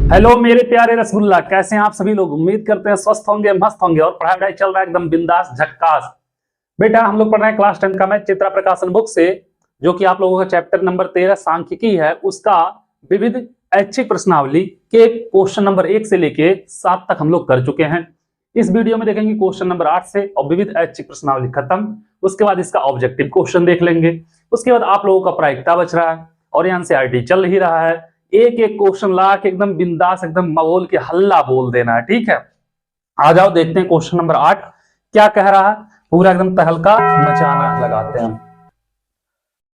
Hello मेरे प्यारे रसगुल्ला, कैसे हैं आप सभी लोग। उम्मीद करते हैं स्वस्थ होंगे, मस्त होंगे और पढ़ाई वढ़ाई चल रहा है एकदम बिंदास झक्कास। बेटा हम लोग पढ़ रहे हैं क्लास 10 का मैथ चित्रा प्रकाशन बुक से, जो कि आप लोगों का चैप्टर नंबर 13 सांख्यिकी है, उसका विविध ऐच्छिक प्रश्नावली के क्वेश्चन नंबर 1 से लेके 7 तक हम लोग कर चुके हैं। इस वीडियो में देखेंगे क्वेश्चन नंबर 8 से और विविध ऐच्छिक प्रश्नावली खत्म। उसके बाद इसका ऑब्जेक्टिव क्वेश्चन देख लेंगे। उसके बाद आप लोगों का प्रायिकता बच रहा है और एनसीईआरटी चल ही रहा है। एक एक क्वेश्चन ला के एकदम बिंदास एकदम बोल के हल्ला बोल देना है, ठीक है। आ जाओ देखते हैं क्वेश्चन नंबर 8 क्या कह रहा है। पूरा एकदम तहलका मचाना लगाते हैं।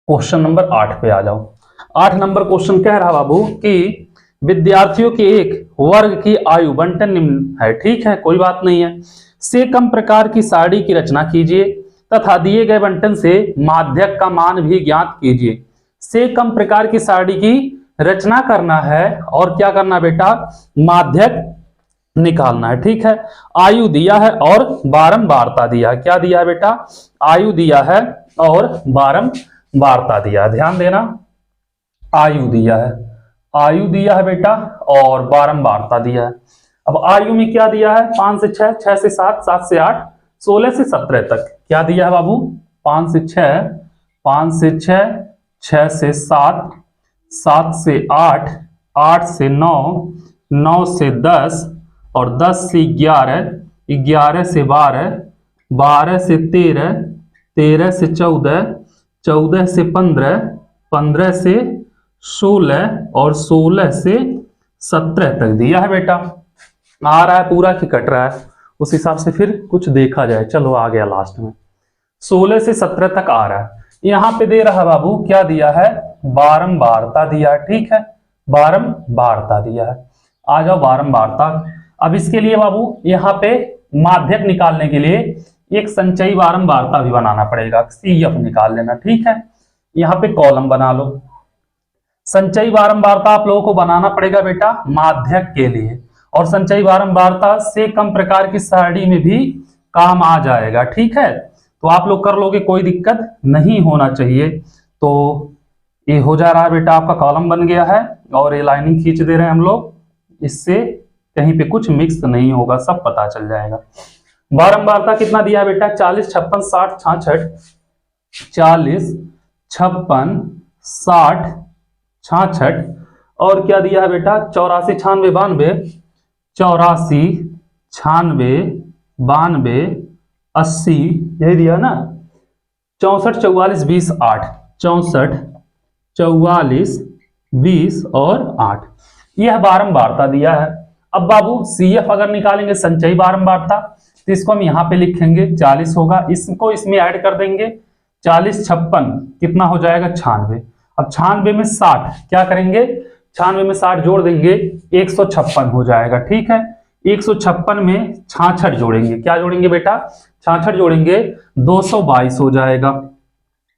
क्वेश्चन नंबर 8 पे आ जाओ। 8 नंबर क्वेश्चन कह रहा बाबू कि विद्यार्थियों के एक वर्ग की आयु बंटन निम्न है, ठीक है, कोई बात नहीं है। से कम प्रकार की सारणी की रचना कीजिए तथा दिए गए बंटन से माध्यक का मान भी ज्ञात कीजिए। से कम प्रकार की सारणी की रचना करना है और क्या करना बेटा, माध्यक निकालना है, ठीक है। आयु दिया है और बारंबारता दिया है। क्या दिया है बेटा, आयु दिया है और बारंबारता दिया है। ध्यान देना, आयु दिया है, आयु दिया है बेटा और बारंबारता दिया है। अब आयु में क्या दिया है, 5 से 6, 6 से 7, 7 से 8, 16 से 17 तक। क्या दिया है बाबू, 5 से 6, 5 से 6, 6 से 7, 7 से 8, 8 से 9, 9 से 10 और 10 से 11, 11 से 12, 12 से 13, 13 से 14, 14 से 15, 15 से 16 और 16 से 17 तक दिया है बेटा। आ रहा है पूरा कि कट रहा है, उस हिसाब से फिर कुछ देखा जाए। चलो आ गया लास्ट में, 16 से 17 तक आ रहा है। यहां पे दे रहा बाबू, क्या दिया है, बारंबारता दिया है, ठीक है, बारंबारता दिया है। आ जाओ बारंबारता। अब इसके लिए बाबू यहाँ पे माध्यक निकालने के लिए एक संचयी बारंबारता भी बनाना पड़ेगा, CF निकाल लेना, ठीक है। यहाँ पे कॉलम बना लो। संचयी बारंबारता आप लोगों को बनाना पड़ेगा बेटा माध्यक के लिए, और संचयी बारंबारता से कम प्रकार की सारणी में भी काम आ जाएगा, ठीक है। तो आप लोग कर लोगे, कोई दिक्कत नहीं होना चाहिए। तो ये हो जा रहा है बेटा, आपका कॉलम बन गया है और ये लाइनिंग खींच दे रहे हैं हम लोग, इससे कहीं पे कुछ मिक्स नहीं होगा, सब पता चल जाएगा। बारंबारता कितना दिया है बेटा, 40, 56, 60, 66, 40, 56, 60, 66 और क्या दिया है बेटा, 84, 96, 92, 84, 96, 92, 80, यही दिया ना। 64, 44, 20, 8, 64, 44, 20 और 8, यह बारंबारता दिया है। अब बाबू CF अगर निकालेंगे संचयी बारंबारता, तो इसको हम यहाँ पे लिखेंगे 40 होगा, इसको इसमें ऐड कर देंगे 40, 56 कितना हो जाएगा, 96। अब 96 में 60 क्या करेंगे, 96 में 60 जोड़ देंगे, 156 हो जाएगा, ठीक है। 156 में 66 जोड़ेंगे, क्या जोड़ेंगे बेटा, 66 जोड़ेंगे, 222 हो जाएगा,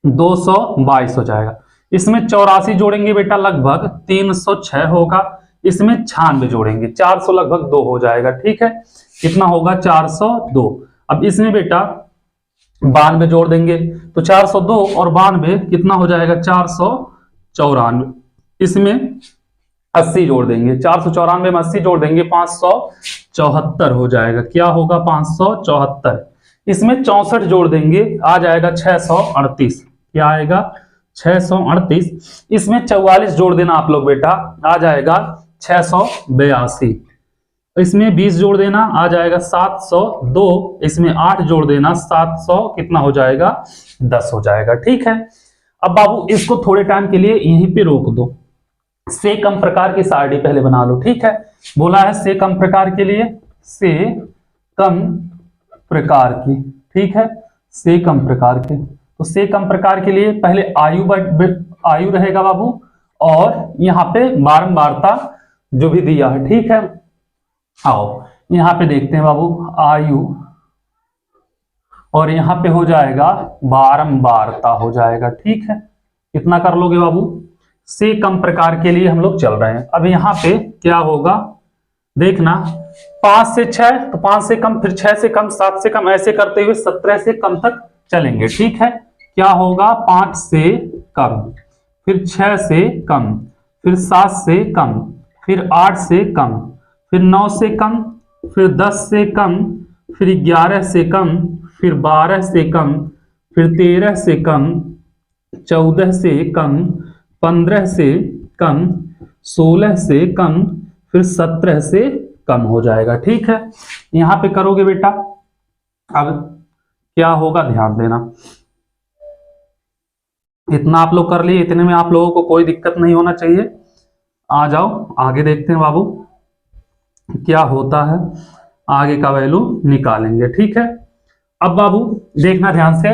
222 हो जाएगा। इसमें 84 जोड़ेंगे बेटा, लगभग 306 होगा। इसमें 96 जोड़ेंगे, 400 लगभग 2 हो जाएगा, ठीक है। कितना होगा, 402। अब इसमें बेटा 92 जोड़ देंगे, तो 402 और 92 कितना हो जाएगा, 494। इसमें 80 जोड़ देंगे, 494 में 80 जोड़ देंगे, 574 हो जाएगा। क्या होगा, 574। इसमें 64 जोड़ देंगे, आ जाएगा 638। क्या आएगा, 638। इसमें 44 जोड़ देना आप लोग बेटा, आ जाएगा 682। इसमें 20 जोड़ देना, आ जाएगा 702। इसमें 8 जोड़ देना, 700 कितना हो जाएगा, 10 हो जाएगा, ठीक है। अब बाबू इसको थोड़े टाइम के लिए यहीं पे रोक दो, से कम प्रकार की सारणी पहले बना लो, ठीक है। बोला है से कम प्रकार के लिए, से कम प्रकार की, ठीक है, से कम प्रकार के। तो से कम प्रकार के लिए पहले आयु रहेगा बाबू, और यहाँ पे बारंबारता जो भी दिया है, ठीक है। आओ यहाँ पे देखते हैं बाबू, आयु और यहाँ पे हो जाएगा बारंबारता हो जाएगा, ठीक है। कितना कर लोगे बाबू, से कम प्रकार के लिए हम लोग चल रहे हैं। अब यहाँ पे क्या होगा देखना, 5 से 6 तो 5 से कम, फिर 6 से कम, 7 से कम, ऐसे करते हुए 17 से कम तक चलेंगे, ठीक है। क्या होगा, 5 से कम, फिर 6 से कम, फिर 7 से कम, फिर 8 से कम, फिर 9 से कम, फिर 10 से कम, फिर 11 से कम, फिर 12 से कम, फिर 13 से कम, 14 से कम, 15 से कम, 16 से कम, फिर 17 से कम हो जाएगा। ठीक है, यहां पे करोगे बेटा, अब क्या होगा ध्यान देना। इतना आप लोग कर लिए, इतने में आप लोगों को कोई दिक्कत नहीं होना चाहिए। आ जाओ आगे देखते हैं बाबू क्या होता है, आगे का वैल्यू निकालेंगे। ठीक है, अब बाबू देखना ध्यान से,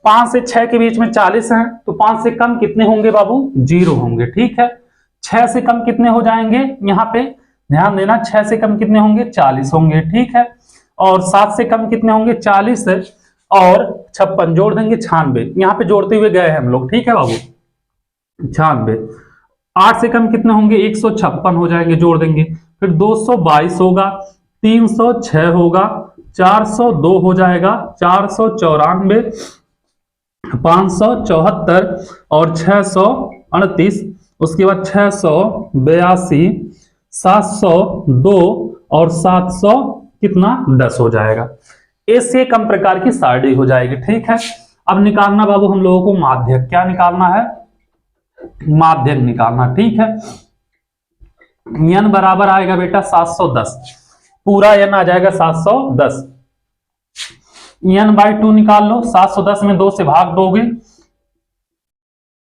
5 से 6 के बीच में 40 है, तो 5 से कम कितने होंगे बाबू, 0 होंगे। ठीक है, 6 से कम कितने हो जाएंगे, यहाँ पे ध्यान देना, 6 से कम कितने होंगे, 40 होंगे। ठीक है, और 7 से कम कितने होंगे, 40 और 56 जोड़ देंगे 96, यहाँ पे जोड़ते हुए गए हैं हम लोग। ठीक है बाबू, 96। 8 से कम कितने होंगे, 156 हो जाएंगे, जोड़ देंगे। फिर 222 होगा, 306 होगा, 402 हो जाएगा, 494, 574 और 638, उसके बाद 682, 702 और 700 कितना 10 हो जाएगा। इससे कम प्रकार की सारणी हो जाएगी। ठीक है, अब निकालना बाबू हम लोगों को माध्यक, क्या निकालना है, माध्यक निकालना। ठीक है, n बराबर आएगा बेटा 710, पूरा n आ जाएगा 710। n बाई 2 निकाल लो, 710 में 2 से भाग दोगे,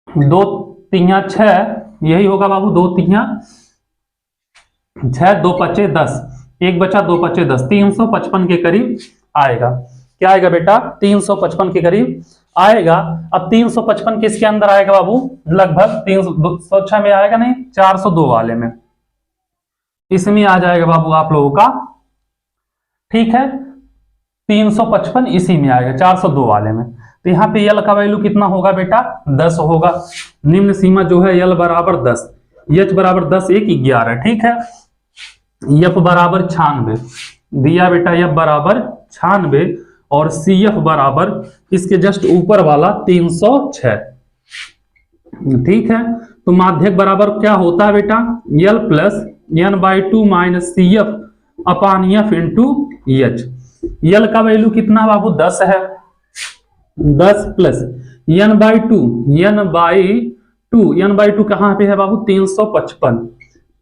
2 तिया 6, यही होगा बाबू, 2 तिया 6, 2 पचे 10, एक बचा 2 पचे 10, 355 के करीब आएगा। क्या आएगा बेटा, 355 के करीब आएगा। अब 355 किसके अंदर आएगा बाबू, लगभग 306 में आएगा नहीं, 402 वाले में, इसमें आ जाएगा बाबू आप लोगों का। ठीक है, 355 इसी में आएगा, 402 वाले में। तो यहाँ पे यल का वैल्यू कितना होगा बेटा, 10 होगा। निम्न सीमा जो है यल बराबर 10, एच बराबर 10, 1 11। ठीक है, एफ बराबर 96 दिया बेटा, एफ बराबर 96 और सी एफ बराबर इसके जस्ट ऊपर वाला 306। ठीक है, तो माध्यक बराबर क्या होता है बेटा, L plus n by 2 minus C F upon F into H. L का वैल्यू कितना बाबू, 10 है, 10 plus n by 2, n by 2 कहां पे है बाबू, 355,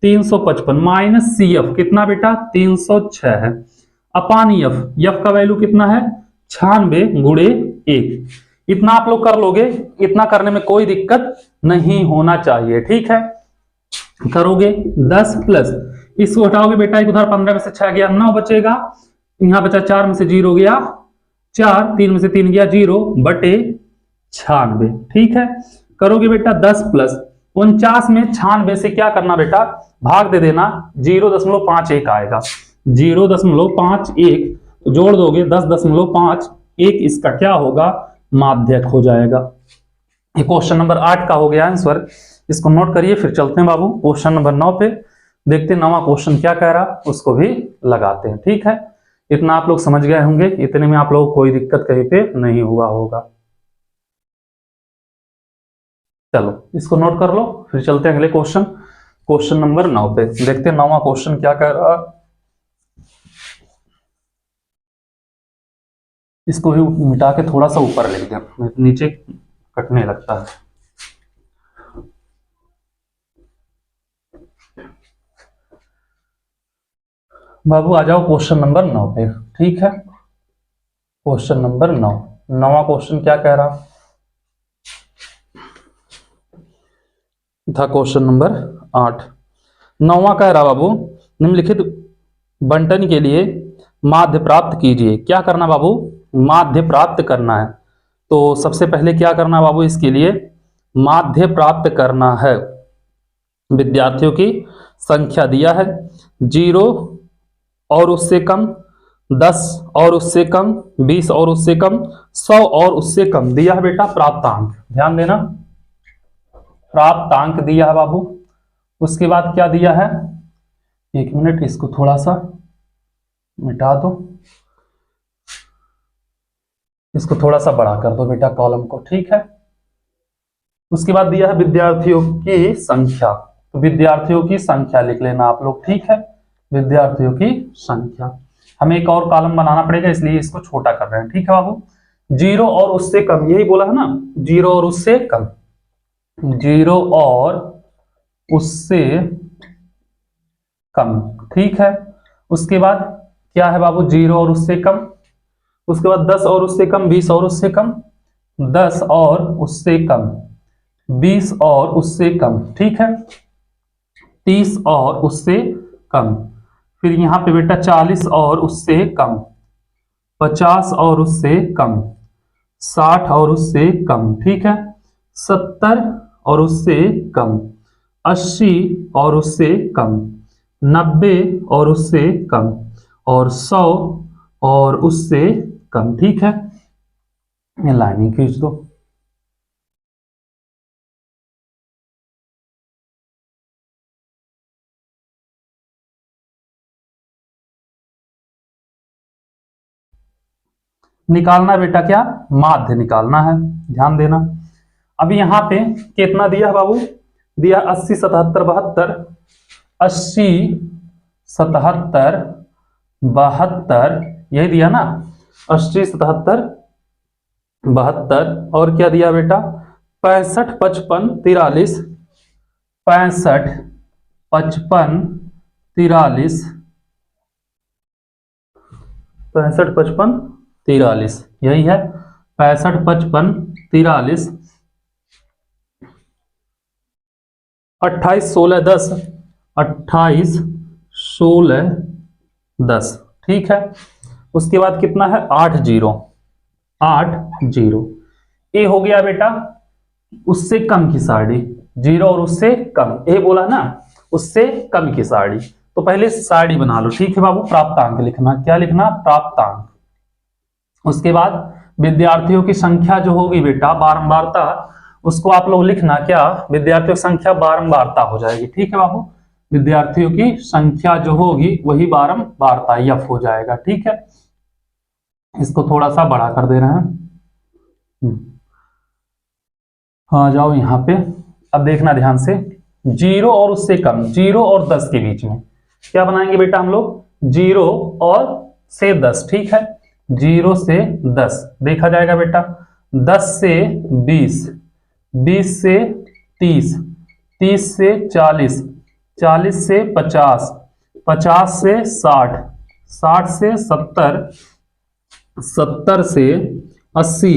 355 माइनस सी एफ कितना बेटा, 306 है, अपान एफ का वैल्यू कितना है, 96 गुणे 1। इतना आप लोग कर लोगे, इतना करने में कोई दिक्कत नहीं होना चाहिए। ठीक है, करोगे 10 प्लस, इसको हटाओगे बेटा, एक उधर 15 में से 6 गया, 9 बचेगा, यहां बचा 4 में से 0 गया 4, 3 में से 3 गया 0 बटे 96। ठीक है, करोगे बेटा 10 प्लस 49 में 96 से क्या करना बेटा, भाग दे देना, 0.51 आएगा, 0.51 तो जोड़ दोगे 10.51, इसका क्या होगा, माध्यक हो जाएगा। ये क्वेश्चन नंबर 8 का हो गया आंसर, इसको नोट करिए। फिर चलते हैं बाबू क्वेश्चन नंबर 9 पे, देखते हैं 9वां क्वेश्चन क्या कह रहा, उसको भी लगाते हैं। ठीक है, इतना आप लोग समझ गए होंगे, इतने में आप लोगों को कोई दिक्कत कहीं पे नहीं हुआ होगा। चलो इसको नोट कर लो, फिर चलते हैं अगले क्वेश्चन, क्वेश्चन नंबर 9 पे, देखते हैं 9वां क्वेश्चन क्या कह रहा। इसको भी मिटा के थोड़ा सा ऊपर लिख दें, नीचे कटने लगता है। बाबू आ जाओ क्वेश्चन नंबर 9 पे। ठीक है, क्वेश्चन नंबर 9, 9वां क्वेश्चन क्या कह रहा था, क्वेश्चन नंबर 8, 9वां कह रहा बाबू, निम्नलिखित बंटन के लिए माध्य प्राप्त कीजिए। क्या करना बाबू, माध्य प्राप्त करना है। तो सबसे पहले क्या करना बाबू, इसके लिए माध्य प्राप्त करना है। विद्यार्थियों की संख्या दिया है, 0 और उससे कम, 10 और उससे कम, 20 और उससे कम, 100 और उससे कम दिया है बेटा। प्राप्तांक ध्यान देना, प्राप्तांक दिया है बाबू। उसके बाद क्या दिया है, एक मिनट इसको थोड़ा सा मिटा दो, इसको थोड़ा सा बड़ा कर दो बेटा कॉलम को। ठीक है, उसके बाद दिया है विद्यार्थियों की संख्या, तो विद्यार्थियों की संख्या लिख लेना आप लोग, ठीक है, विद्यार्थियों की संख्या। हमें एक और कॉलम बनाना पड़ेगा इसलिए इसको छोटा कर रहे हैं, ठीक है बाबू। 0 और उससे कम, यही बोला है ना, 0 और उससे कम, 0 और उससे कम, ठीक है। उसके बाद क्या है बाबू, 0 और उससे कम। उसके बाद 10 और उससे कम, 20 और उससे कम, 10 और उससे कम, 20 और उससे कम, ठीक है, 30 और उससे कम। फिर यहाँ पे बेटा 40 और उससे कम, 50 और उससे कम, 60 और उससे कम, ठीक है, 70 और उससे कम, 80 और उससे कम, 90 और उससे कम, और 100 और उससे कम, ठीक है। ये लाइनिंग खींच दो। निकालना बेटा क्या, माध्य निकालना है, ध्यान देना। अभी यहाँ पे कितना दिया है बाबू, दिया 80 77 72, 80 77 72, यही दिया ना, 80 77 72, और क्या दिया बेटा 65 55 43, 65 55 43, 65 55 43, यही है 65 55 43, 28 16 10, 28 16 10, ठीक है। उसके बाद कितना है 8 0, 8 0, ये हो गया बेटा उससे कम की साड़ी, 0 और उससे कम, ये बोला ना, उससे कम की साड़ी। तो पहले साड़ी बना लो, ठीक है बाबू। प्राप्तांक लिखना, क्या लिखना, प्राप्तांक। उसके बाद विद्यार्थियों की संख्या जो होगी बेटा, बारंबारता, उसको आप लोग लिखना क्या, विद्यार्थियों की संख्या बारंबारता हो जाएगी, ठीक है बाबू। विद्यार्थियों की संख्या जो होगी वही बारंबारता एफ हो जाएगा, ठीक है। इसको थोड़ा सा बड़ा कर दे रहे हैं। हाँ जाओ यहाँ पे, अब देखना ध्यान से, 0 और उससे कम, 0 और 10 के बीच में क्या बनाएंगे बेटा हम लोग, 0 और से 10, ठीक है। 0 से 10 देखा जाएगा बेटा, 10 से 20, 20 से 30, 30 से 40, 40 से 50, 50 से 60, 60 से 70, 70 से 80,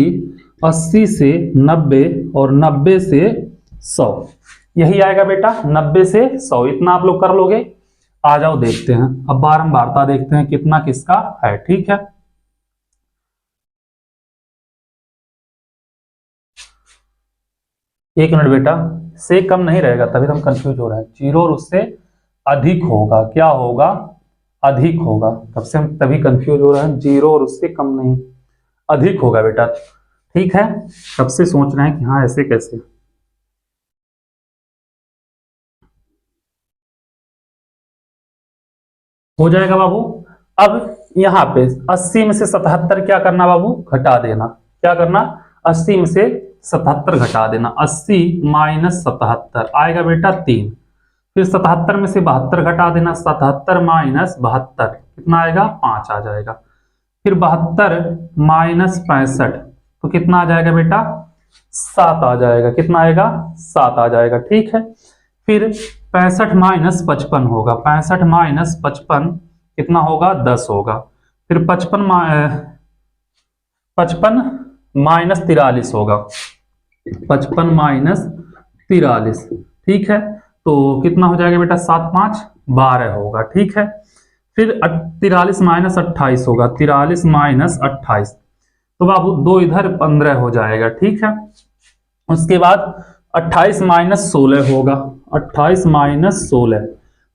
80 से 90, और 90 से 100, यही आएगा बेटा 90 से 100। इतना आप लोग कर लोगे। आ जाओ देखते हैं, अब बारंबारता देखते हैं कितना किसका है, ठीक है। एक मिनट बेटा, से कम नहीं रहेगा तभी तो हम कंफ्यूज हो रहे हैं। 0 और उससे अधिक होगा, क्या होगा, अधिक होगा, तब से हम तभी कंफ्यूज हो रहे हैं। 0 और उससे कम नहीं, अधिक होगा बेटा, ठीक है। तब से सोच रहे हैं कि हाँ ऐसे कैसे। हो जाएगा बाबू। अब यहाँ पे 80 में से 77 क्या करना बाबू, घटा देना। क्या करना, 80 में से 77 घटा देना। 80 माइनस 77 आएगा बेटा 3। फिर 77 में से 72 घटा देना। 77 माइनस 72 कितना आएगा, 5 आ जाएगा। फिर 72 माइनस 65 तो कितना आ जाएगा बेटा, 7 आ जाएगा। कितना आएगा, 7 आ जाएगा, ठीक है। फिर 65 माइनस 55 होगा। 65 माइनस 55 कितना होगा, 10 होगा। फिर 55 माइनस 43 होगा। 55 माइनस 43, ठीक है। तो कितना हो जाएगा बेटा, 7 5 12 होगा, ठीक है। फिर 43 माइनस 28 होगा। 43 माइनस 28 तो बाबू 2 इधर 15 हो जाएगा, ठीक है। उसके बाद 28 माइनस 16 होगा। 28 माइनस 16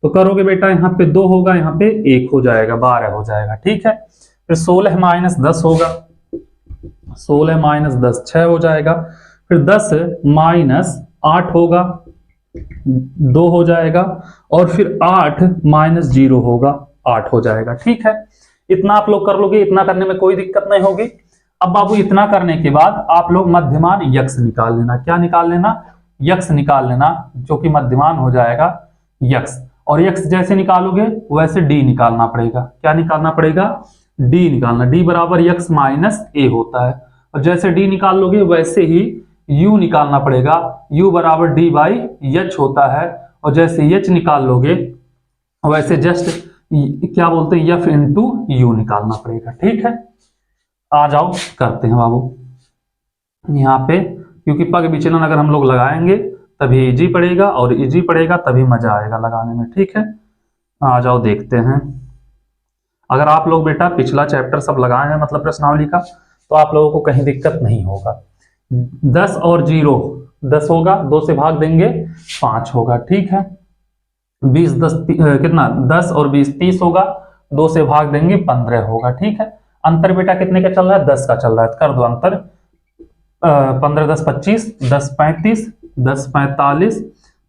तो करोगे बेटा, यहाँ पे 2 होगा, यहाँ पे 1 हो जाएगा, 12 हो जाएगा, ठीक है। फिर 16 माइनस 10 होगा। 16 माइनस 10 6 हो जाएगा। फिर 10 माइनस 8 होगा, 2 हो जाएगा। और फिर 8 माइनस 0 होगा, 8 हो जाएगा, ठीक है। इतना आप लोग कर लोगे, इतना करने में कोई दिक्कत नहीं होगी। अब बाबू इतना करने के बाद आप लोग मध्यमान यक्ष निकाल लेना। क्या निकाल लेना, यक्स निकाल लेना, जो कि मध्यमान हो जाएगा यक्स। और यक्स जैसे निकालोगे वैसे डी निकालना पड़ेगा। क्या निकालना पड़ेगा? डी निकालना। डी बराबर यक्स माइनस ए होता है, और जैसे डी निकाल लोगे वैसे ही यू निकालना पड़ेगा। यू बराबर डी बाई एच होता है, और जैसे एच निकाल लोगे वैसे जस्ट क्या बोलते हैं एफ इंटू यू निकालना पड़ेगा। ठीक है, आ जाओ करते हैं बाबू यहाँ पे, क्योंकि पग विचलन अगर हम लोग लगाएंगे तभी इजी पड़ेगा, और इजी पड़ेगा तभी मजा आएगा लगाने में। ठीक है, आ जाओ देखते हैं। अगर आप लोग बेटा पिछला चैप्टर सब लगाए हैं मतलब प्रश्नावली का, तो आप लोगों को कहीं दिक्कत नहीं होगा। 10 और 0 10 होगा, 2 से भाग देंगे 5 होगा। ठीक है, 20 10 कितना 10 और 20 30 होगा, 2 से भाग देंगे 15 होगा। ठीक है, अंतर बेटा कितने का चल रहा है? 10 का चल रहा है, कर दो अंतर। 15 10 25, 10 35, 10 45,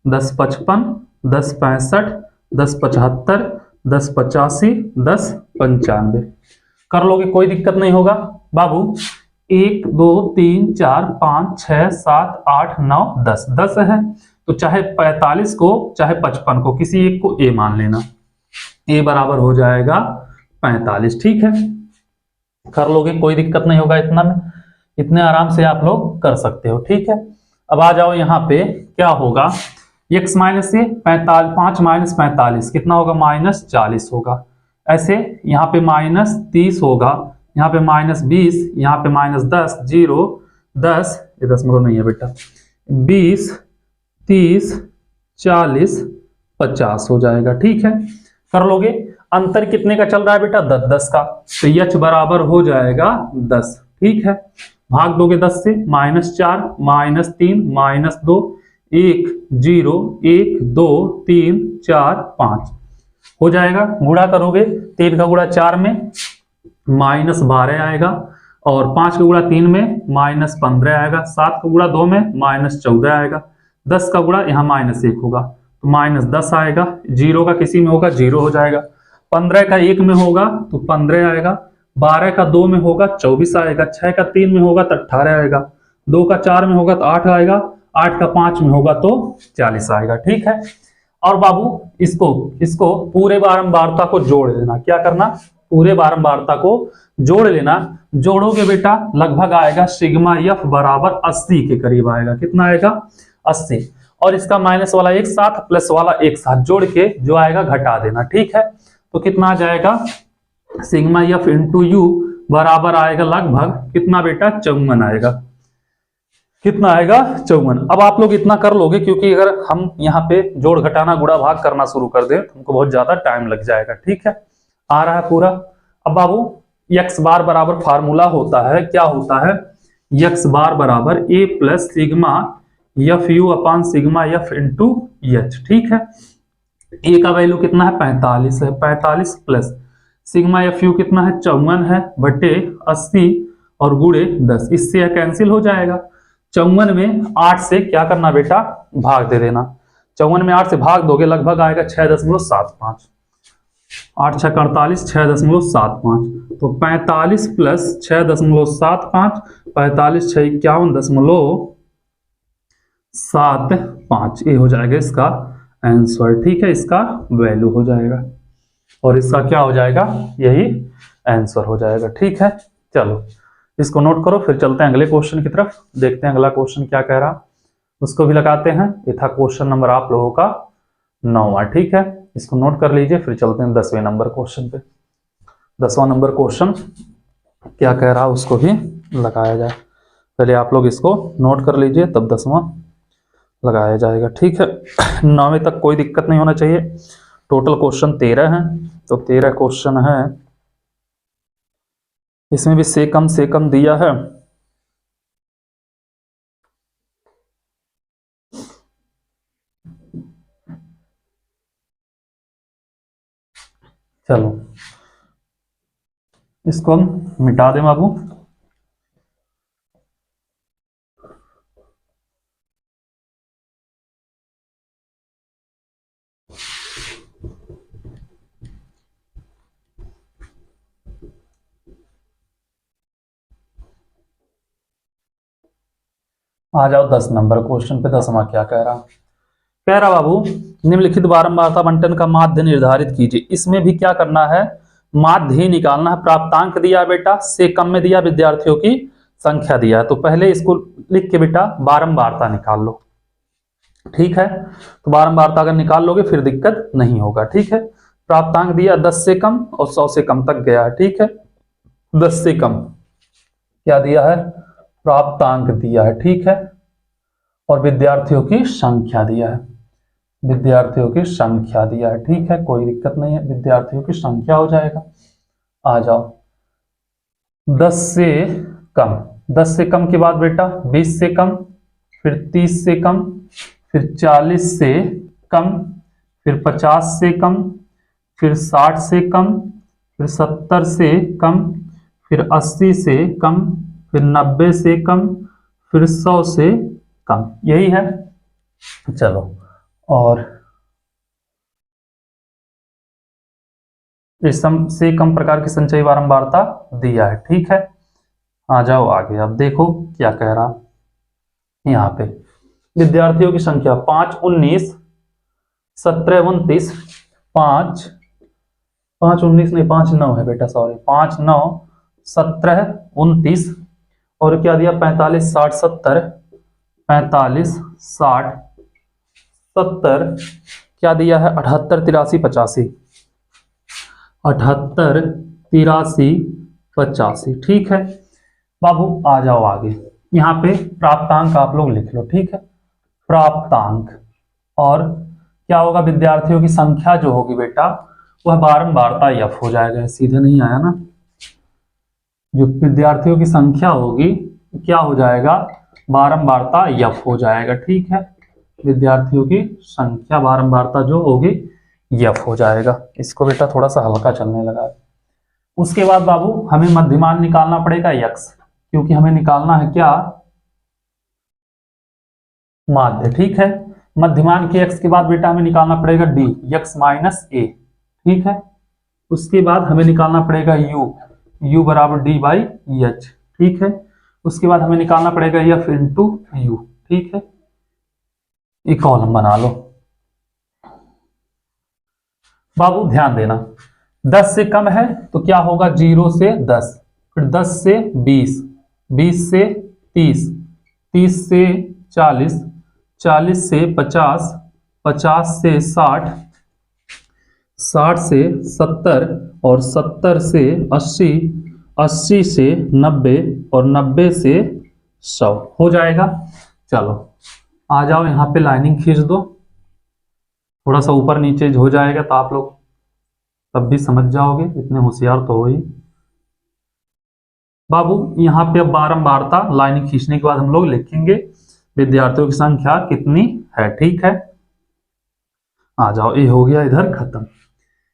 10 55, 10 65, 10 75, 10 85, 10 95। कर लोगे, कोई दिक्कत नहीं होगा बाबू। 1 2 3 4 5 6 7 8 9 10 10 है, तो चाहे 45 को चाहे 55 को किसी एक को ए मान लेना। ए बराबर हो जाएगा 45। ठीक है, कर लोगे, कोई दिक्कत नहीं होगा। इतना में इतने आराम से आप लोग कर सकते हो। ठीक है, अब आ जाओ यहाँ पे क्या होगा? x माइनस से 5 माइनस 45 कितना होगा? माइनस 40 होगा। ऐसे यहाँ पे माइनस 30 होगा, यहाँ पे माइनस 20, यहाँ पे माइनस 10, 0 10, ये दशमलव नहीं है बेटा, 20 30 40 50 हो जाएगा। ठीक है, कर लोगे। अंतर कितने का चल रहा है बेटा? 10 10 का, तो h बराबर हो जाएगा 10। ठीक है, भाग दोगे 10 से, -4 -3 -2 1 0 1 2 3 4 5 हो जाएगा। गुणा करोगे, 3 का गुणा 4 में -12 आएगा, और 5 का गुणा 3 में -15 आएगा, 7 का गुणा 2 में -14 आएगा, 10 का गुणा यहाँ -1 होगा तो -10 आएगा, 0 का किसी में होगा 0 हो जाएगा, 15 का 1 में होगा तो 15 आएगा, 12 का 2 में होगा 24 आएगा, 6 का 3 में होगा तो 18 आएगा, 2 का 4 में होगा तो 8 आएगा, 8 का 5 में होगा तो 40 आएगा। ठीक है, और बाबू इसको पूरे बारंबारता को जोड़ लेना। क्या करना? पूरे बारंबारता को जोड़ लेना। जोड़ोगे बेटा लगभग आएगा सिग्मा एफ बराबर 80 के करीब आएगा। कितना आएगा? 80। और इसका माइनस वाला एक साथ प्लस वाला एक साथ जोड़ के जो आएगा घटा देना। ठीक है, तो कितना आ जाएगा? सिग्मा एफ इंटू यू बराबर आएगा लगभग कितना बेटा? 54 आएगा। कितना आएगा? 54। अब आप लोग इतना कर लोगे, क्योंकि अगर हम यहाँ पे जोड़ घटाना गुणा भाग करना शुरू कर दें तो हमको बहुत ज्यादा टाइम लग जाएगा। ठीक है, आ रहा है पूरा। अब बाबू x बार बराबर फार्मूला होता है, क्या होता है? x बार बराबर a plus sigma F U upon sigma F into H. ठीक है, a का वैल्यू कितना है? 45 है, 45 प्लस सिग्मा एफ यू कितना है? 54 है बटे 80 और गुणे 10, इससे यह कैंसिल हो जाएगा। 54 में 8 से क्या करना बेटा? भाग दे देना। 54 में 8 से भाग दोगे लगभग आएगा 6.75, 8 6 48, 6.75, तो 45 प्लस 6.75, 45 6 51.75, ये हो जाएगा इसका आंसर। ठीक है, इसका वैल्यू हो जाएगा, और इसका क्या हो जाएगा? यही आंसर हो जाएगा। ठीक है, चलो इसको नोट करो, फिर चलते हैं अगले क्वेश्चन की तरफ, देखते हैं अगला क्वेश्चन क्या कह रहा, उसको भी लगाते हैं। ये था क्वेश्चन नंबर आप लोगों का 9वां। ठीक है, इसको नोट कर लीजिए, फिर चलते हैं 10वें नंबर क्वेश्चन पे। 10वां नंबर क्वेश्चन क्या कह रहा उसको भी लगाया जाए। पहले आप लोग इसको नोट कर लीजिए, तब 10वां लगाया जाएगा। ठीक है, 9वें तक कोई दिक्कत नहीं होना चाहिए। टोटल क्वेश्चन 13 हैं, तो 13 क्वेश्चन है, इसमें भी से कम दिया है। चलो इसको हम मिटा दें बाबू। आ जाओ 10 नंबर क्वेश्चन पे। 10वां क्या कह रहा? कह रहा बाबू, निम्नलिखित बारंबारता बंटन का माध्य निर्धारित कीजिए। इसमें भी क्या करना है? माध्य ही निकालना है। प्राप्तांक दिया है बेटा, से कम में दिया विद्यार्थियों की संख्या दिया है, तो पहले इसको लिख के बेटा बारंबारता निकाल लो। ठीक है, तो बारंबारता अगर निकाल लोगे फिर दिक्कत नहीं होगा। ठीक है, प्राप्तांक दिया 10 से कम और 100 से कम तक गया है। ठीक है, 10 से कम क्या दिया है? प्राप्तांक दिया है। ठीक है, और विद्यार्थियों की संख्या दिया है। विद्यार्थियों की संख्या दिया है। ठीक है, कोई दिक्कत नहीं है, विद्यार्थियों की संख्या हो जाएगा। आ जाओ 10 से कम। 10 से कम के बाद बेटा 20 से कम, फिर 30 से कम, फिर 40 से कम, फिर 50 से कम, फिर 60 से कम, फिर 70 से कम, फिर 80 से कम, फिर 90 से कम, फिर 100 से कम। यही है। चलो, और इस से कम प्रकार की संचयी बारंबारता दिया है। ठीक है, आ जाओ आगे। अब देखो क्या कह रहा यहाँ पे। विद्यार्थियों की संख्या 5 19 17 29, 5 19 नहीं 5 9 है बेटा, सॉरी, 5 9 17 29, और क्या दिया? 45 60 70, 45 60 70, क्या दिया है? 78 83 85, 78 83 85। ठीक है बाबू, आ जाओ आगे। यहाँ पे प्राप्तांक आप लोग लिख लो। ठीक है, प्राप्तांक, और क्या होगा? विद्यार्थियों की संख्या जो होगी बेटा वह बारंबारता एफ हो जाएगा। सीधे नहीं आया ना? जो विद्यार्थियों की संख्या होगी क्या हो जाएगा? बारंबारता एफ हो जाएगा। ठीक है, विद्यार्थियों की संख्या बारंबारता जो होगी एफ हो जाएगा। इसको बेटा थोड़ा सा हल्का चलने लगा। उसके बाद बाबू हमें मध्यमान निकालना पड़ेगा यक्स, क्योंकि हमें निकालना है क्या? माध्य। ठीक है, मध्यमान के x के बाद बेटा हमें निकालना पड़ेगा डी, x माइनस ए। ठीक है, उसके बाद हमें निकालना पड़ेगा u बराबर डी बाई एच। ठीक है, उसके बाद हमें निकालना पड़ेगा एफ इंटू यू। ठीक है, एक कॉलम बना लो बाबू। ध्यान देना, 10 से कम है तो क्या होगा? 0 से 10, फिर 10 से 20, 20 से 30, 30 से 40, 40 से 50, 50 से 60, 60 से 70, और 70 से 80, 80 से 90, और 90 से 100 हो जाएगा। चलो आ जाओ, यहाँ पे लाइनिंग खींच दो। थोड़ा सा ऊपर नीचे हो जाएगा तो आप लोग तब भी समझ जाओगे, इतने होशियार तो हो ही बाबू। यहाँ पे अब बारंबारता लाइनिंग खींचने के बाद हम लोग लिखेंगे विद्यार्थियों की संख्या कितनी है। ठीक है, आ जाओ, ये हो गया इधर खत्म।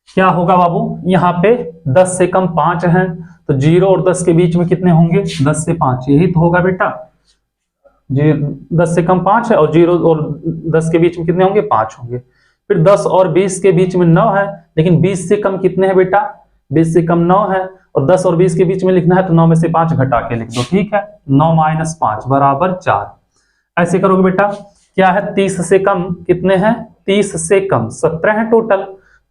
क्या होगा बाबू? यहाँ पे 10 से कम 5 हैं, तो 0 और 10 के बीच में कितने होंगे? 10 से 5, यही तो होगा बेटा। 10 से कम 5 है, और 0 और 10 के बीच में कितने होंगे? 5 होंगे। फिर 10 और 20 के बीच में 9 है, लेकिन 20 से कम कितने हैं बेटा? 20 से कम 9 है, और 10 और 20 के बीच में लिखना है तो 9 में से 5 घटा के लिख दो। ठीक है, 9 माइनस 5 बराबर 4। ऐसे करोगे बेटा। क्या है? 30 से कम कितने हैं? 30 से कम 17 है टोटल।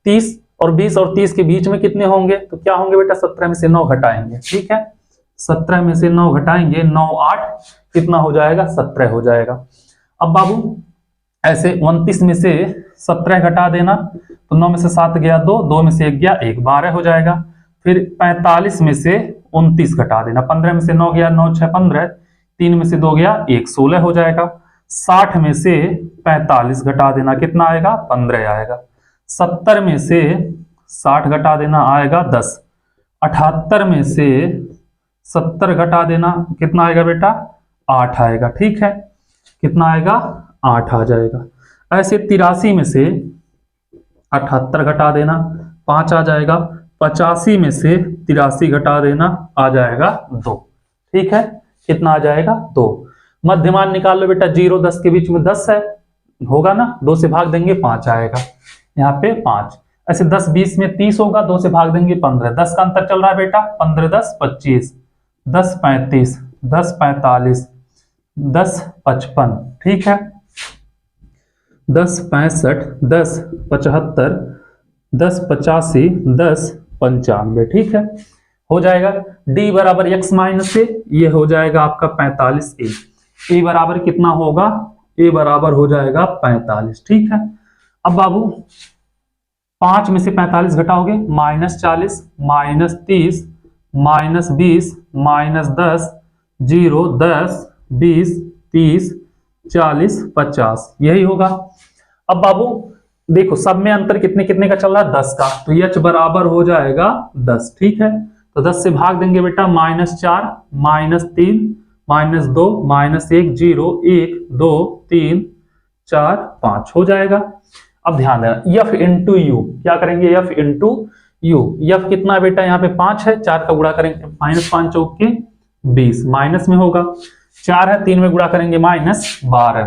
30 और 20 और 30 के बीच में कितने होंगे? तो क्या होंगे बेटा? 17 में से 9 घटाएंगे। ठीक है, 17 में से 9 घटाएंगे, 9 8 कितना हो जाएगा? 17 हो जाएगा। अब बाबू ऐसे 29 में से 17 घटा देना, तो 9 में से 7 गया 2, 2 में से 1 गया 1, 12 हो जाएगा। फिर 45 में से 29 घटा देना, 15 में से 9 गया 9 6 15, 3 में से 2 गया 1, 16 हो जाएगा। 60 में से 45 घटा देना, कितना आएगा? 15 आएगा। 70 में से 60 घटा देना, आएगा 10। 78 में से 70 घटा देना, कितना आएगा बेटा? 8 आएगा। ठीक है, कितना आएगा? 8 आ जाएगा। ऐसे 83 में से 78 घटा देना, 5 आ जाएगा। 85 में से 83 घटा देना, आ जाएगा 2। ठीक है, कितना आ जाएगा? 2। मध्यमान निकाल लो बेटा। 0 10 के बीच में 10 है, होगा ना? 2 से भाग देंगे 5 आएगा, यहाँ पे 5। ऐसे 10 20 में 30 होगा, 2 से भाग देंगे 15। 10 का अंतर चल रहा है बेटा, 15 10 25, 10 35, 10 45, 1055, ठीक है, 1065, 1075, 1085, 1095, ठीक है, हो जाएगा। डी बराबर एक्स माइनस ए, ये हो जाएगा आपका 45 ए बराबर कितना होगा, ए बराबर हो जाएगा 45, ठीक है। अब बाबू 5 में से 45 घटाओगे, -40, -30, -20, -10, 0, 10, 20, 30, 40, 50, यही होगा। अब बाबू देखो सब में अंतर कितने कितने का चल रहा है, 10 का, तो एच बराबर हो जाएगा 10, ठीक है। तो 10 से भाग देंगे बेटा, -4, -3, -2, -1, 0, 1, 2, 3, 4, 5 हो जाएगा। अब ध्यान देना, एफ इंटू यू, क्या करेंगे, एफ इंटू यू, एफ कितना है बेटा, यहाँ पे 5 है, 4 का गुणा करेंगे, -5 चौके 20, माइनस में होगा, 4 है 3 में गुणा करेंगे -12,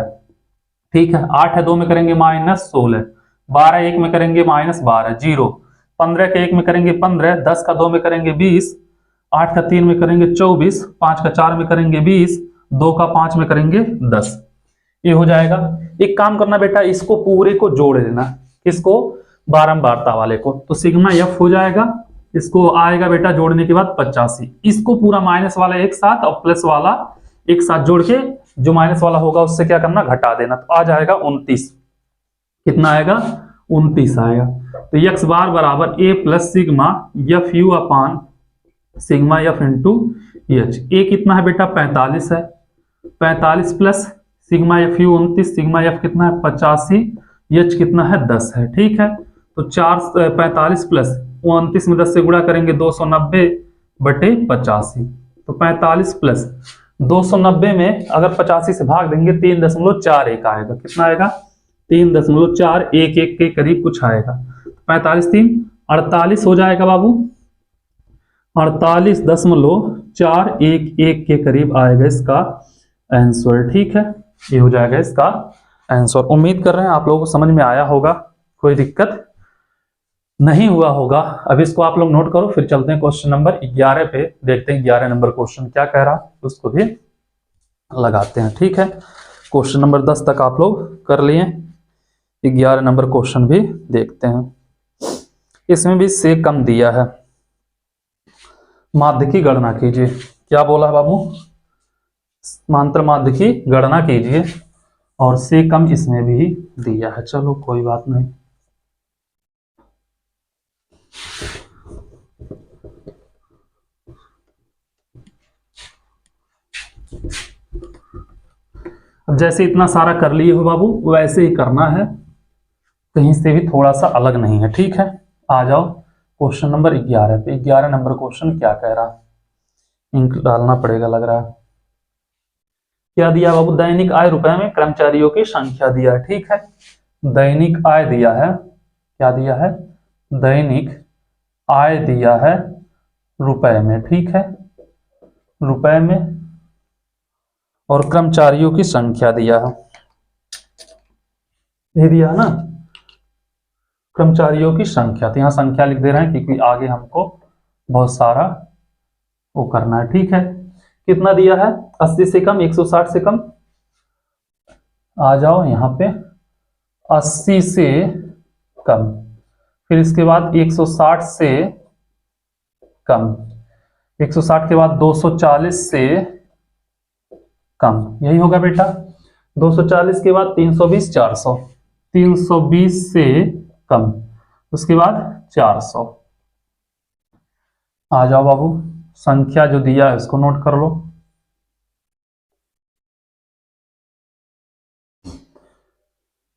ठीक है, 8 है 2 में करेंगे -16, 12 1 में करेंगे -12, 0, 15 के 1 में करेंगे 15, 10 का 2 में करेंगे 20, 8 का 3 में करेंगे 24, 5 का 4 में करेंगे 20, 2 का 5 में करेंगे 10, ये हो जाएगा। एक काम करना बेटा, इसको पूरे को जोड़ देना, किसको, बारंबारता वाले को, तो सिग्मा एफ हो जाएगा, इसको आएगा बेटा जोड़ने के बाद 85, इसको पूरा माइनस वाला एक साथ और प्लस वाला एक साथ जोड़ के जो माइनस वाला होगा उससे क्या करना, घटा देना, तो आ जाएगा 29, कितना आएगा, 29 आएगा। तो एक्स बार बराबर A plus sigma F U upon sigma F into H, A कितना है बेटा 45 है, 45 plus sigma F U 29, sigma F कितना है 85, एच कितना है 10 है, ठीक है। तो 45 प्लस 29 में 10 से गुणा करेंगे 290 बटे 85, तो 45 प्लस 290 में अगर 85 से भाग देंगे 3.41 आएगा, कितना आएगा, 3.41 के करीब कुछ आएगा, 45 3 48 हो जाएगा बाबू, 48.411 के करीब आएगा इसका आंसर, ठीक है, ये हो जाएगा इसका आंसर। उम्मीद कर रहे हैं आप लोगों को समझ में आया होगा, कोई दिक्कत नहीं हुआ होगा। अब इसको आप लोग नोट करो, फिर चलते हैं क्वेश्चन नंबर 11 पे, देखते हैं 11 नंबर क्वेश्चन क्या कह रहा है, उसको भी लगाते हैं, ठीक है। क्वेश्चन नंबर 10 तक आप लोग कर लिए, 11 नंबर क्वेश्चन भी देखते हैं। इसमें भी से कम दिया है, माध्य की गणना कीजिए, क्या बोला है बाबू, समांतर माध्य की गणना कीजिए, और से कम इसमें भी दिया है, चलो कोई बात नहीं। अब जैसे इतना सारा कर लिए हो बाबू, वैसे ही करना है, कहीं से भी थोड़ा सा अलग नहीं है, ठीक है। आ जाओ क्वेश्चन नंबर 11 पे, 11 नंबर क्वेश्चन क्या कह रहा है, इंक डालना पड़ेगा लग रहा है। क्या दिया बाबू, दैनिक आय रुपए में कर्मचारियों की संख्या दिया है, ठीक है, दैनिक आय दिया है, क्या दिया है, दैनिक आय दिया है रुपए में, ठीक है, रुपए में, और कर्मचारियों की संख्या दिया है, ये दिया है ना, कर्मचारियों की संख्या, तो यहां संख्या लिख दे रहे हैं क्योंकि आगे हमको बहुत सारा वो करना है, ठीक है। कितना दिया है, 80 से कम, 160 से कम, आ जाओ यहाँ पे 80 से कम, फिर इसके बाद 160 से कम, 160 के बाद 240 से कम, यही होगा बेटा, 240 के बाद 320 400, 320 से कम, उसके बाद 400। आ जाओ बाबू, संख्या जो दिया है इसको नोट कर लो,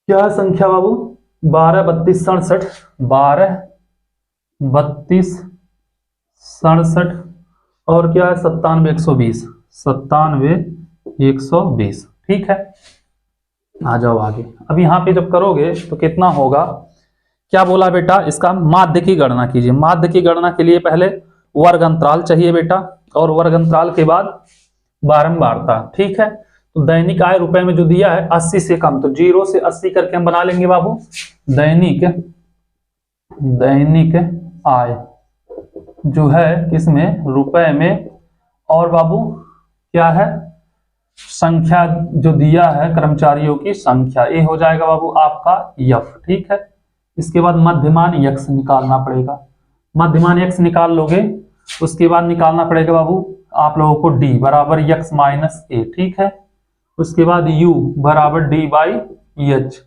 क्या है संख्या बाबू, 12 32 67, 12 32 67, और क्या है 97 120, 97 120, ठीक है। आ जाओ आगे, अब यहाँ पे जब करोगे तो कितना होगा, क्या बोला बेटा, इसका माध्य की गणना कीजिए। माध्य की गणना के लिए पहले वर्ग अंतराल चाहिए बेटा, और वर्ग अंतराल के बाद बारंबारता, ठीक है। तो दैनिक आय रुपए में जो दिया है 80 से कम, तो 0 से 80 करके हम बना लेंगे बाबू, दैनिक आय जो है किसमें, रुपए में, और बाबू क्या है संख्या जो दिया है कर्मचारियों की संख्या, ये हो जाएगा बाबू आपका यफ। ठीक है, इसके बाद मध्यमान यक्स निकालना पड़ेगा। मध्यमान यक्स निकाल लोगे, उसके बाद निकालना पड़ेगा बाबू आप लोगों को डी बराबर यक्स माइनस ए। ठीक है, उसके बाद यू बराबर डी बाई एच,